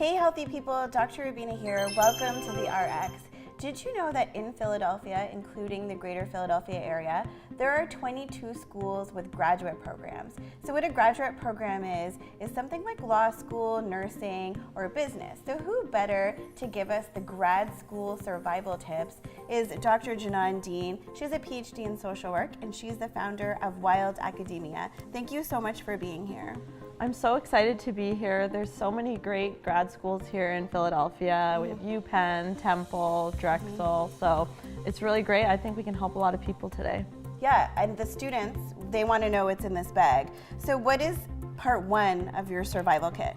Hey healthy people, Dr. Rubina here. Welcome to the RX. Did you know that in Philadelphia, including the greater Philadelphia area, there are 22 schools with graduate programs? So what a graduate program is something like law school, nursing, or business. So who better to give us the grad school survival tips is Dr. Janan Dean. She has a PhD in social work and she's the founder of Wild Academia. Thank you so much for being here. I'm so excited to be here. There's so many great grad schools here in Philadelphia. We have UPenn, Temple, Drexel, so it's really great. I think we can help a lot of people today. Yeah, and the students, they want to know what's in this bag. So what is part one of your survival kit?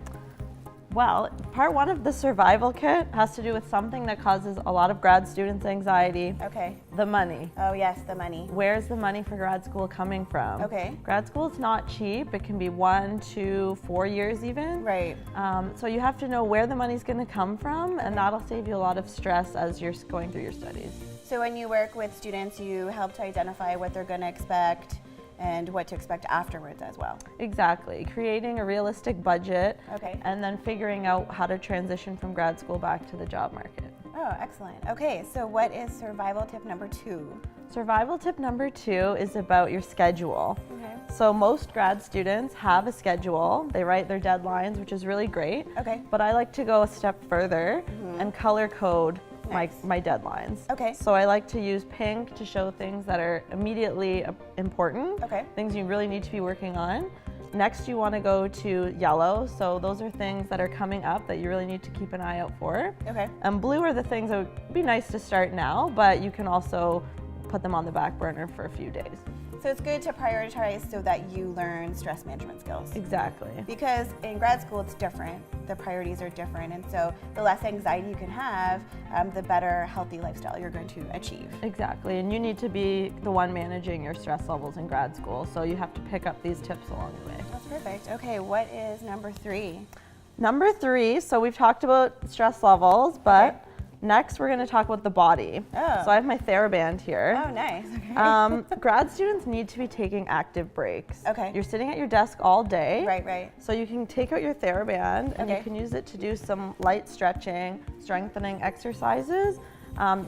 Well, part one of the survival kit has to do with something that causes a lot of grad students anxiety. Okay. The money. Oh yes, the money. Where's the money for grad school coming from? Okay. Grad school is not cheap. It can be 1 to 4 years even. Right. So you have to know where the money's going to come from, and that'll save you a lot of stress as you're going through your studies. So when you work with students, you help to identify what they're going to expect and what to expect afterwards as well. Exactly. Creating a realistic budget, okay, and then figuring out how to transition from grad school back to the job market. Oh, excellent. Okay, so what is survival tip number 2? Survival tip number 2 is about your schedule. Okay. So most grad students have a schedule. They write their deadlines, which is really great. Okay. But I like to go a step further and color code Nice. my deadlines. Okay. So I like to use pink to show things that are immediately important, Okay. things you really need to be working on. Next, you want to go to yellow. So those are things that are coming up that you really need to keep an eye out for. Okay. And blue are the things that would be nice to start now, but you can also put them on the back burner for a few days. So it's good to prioritize so that you learn stress management skills. Exactly. Because in grad school it's different, the priorities are different, and so the less anxiety you can have, the better healthy lifestyle you're going to achieve. Exactly, and you need to be the one managing your stress levels in grad school, so you have to pick up these tips along the way. That's perfect. Okay, what is number 3? Number 3, so we've talked about stress levels, but Okay. next we're going to talk about the body. Oh. So I have my TheraBand here. Oh, nice. Okay. Grad students need to be taking active breaks. Okay. You're sitting at your desk all day. Right. So you can take out your TheraBand and Okay. you can use it to do some light stretching, strengthening exercises,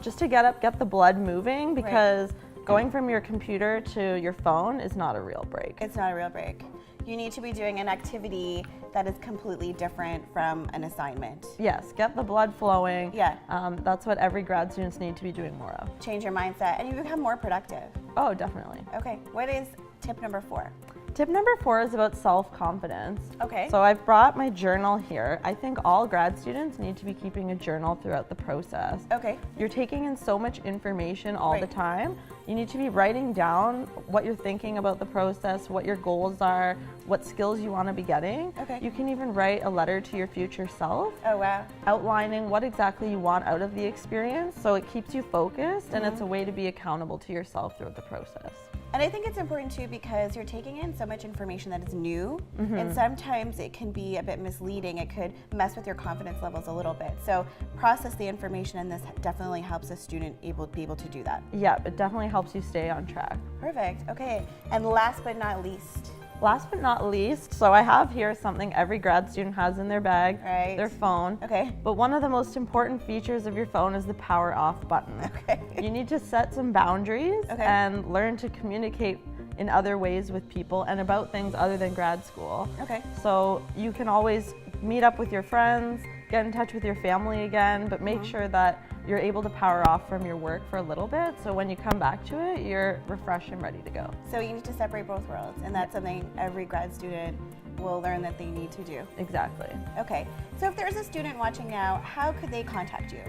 just to get the blood moving, because going from your computer to your phone is not a real break. It's not a real break. You need to be doing an activity that is completely different from an assignment. Yes, get the blood flowing. Yeah. That's what every grad students need to be doing more of. Change your mindset and you become more productive. Oh, definitely. Okay, what is tip number 4? Tip number 4 is about self-confidence. Okay. So I've brought my journal here. I think all grad students need to be keeping a journal throughout the process. Okay. You're taking in so much information all the Right. time. You need to be writing down what you're thinking about the process, what your goals are, what skills you want to be getting. Okay. You can even write a letter to your future self, Oh, wow. outlining what exactly you want out of the experience, so it keeps you focused and it's a way to be accountable to yourself throughout the process. And I think it's important too because you're taking in so much information that is new, and sometimes it can be a bit misleading. It could mess with your confidence levels a little bit. So process the information, and this definitely helps a student be able to do that. Yeah, it definitely helps you stay on track. Perfect. Okay. And last but not least. Last but not least, so I have here something every grad student has in their bag, Right. their phone. Okay. But one of the most important features of your phone is the power off button. Okay. You need to set some boundaries Okay. and learn to communicate in other ways with people and about things other than grad school. Okay. So you can always meet up with your friends, get in touch with your family again, but make sure that you're able to power off from your work for a little bit, so when you come back to it, you're refreshed and ready to go. So you need to separate both worlds, and that's something every grad student will learn that they need to do. Exactly. Okay. So if there's a student watching now, how could they contact you?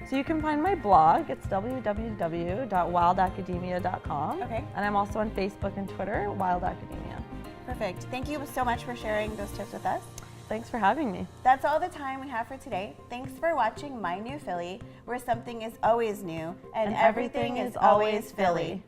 So you can find my blog. It's www.wildacademia.com. Okay. And I'm also on Facebook and Twitter, Wild Academia. Perfect. Thank you so much for sharing those tips with us. Thanks for having me. That's all the time we have for today. Thanks for watching My New Philly, where something is always new and everything is always Philly.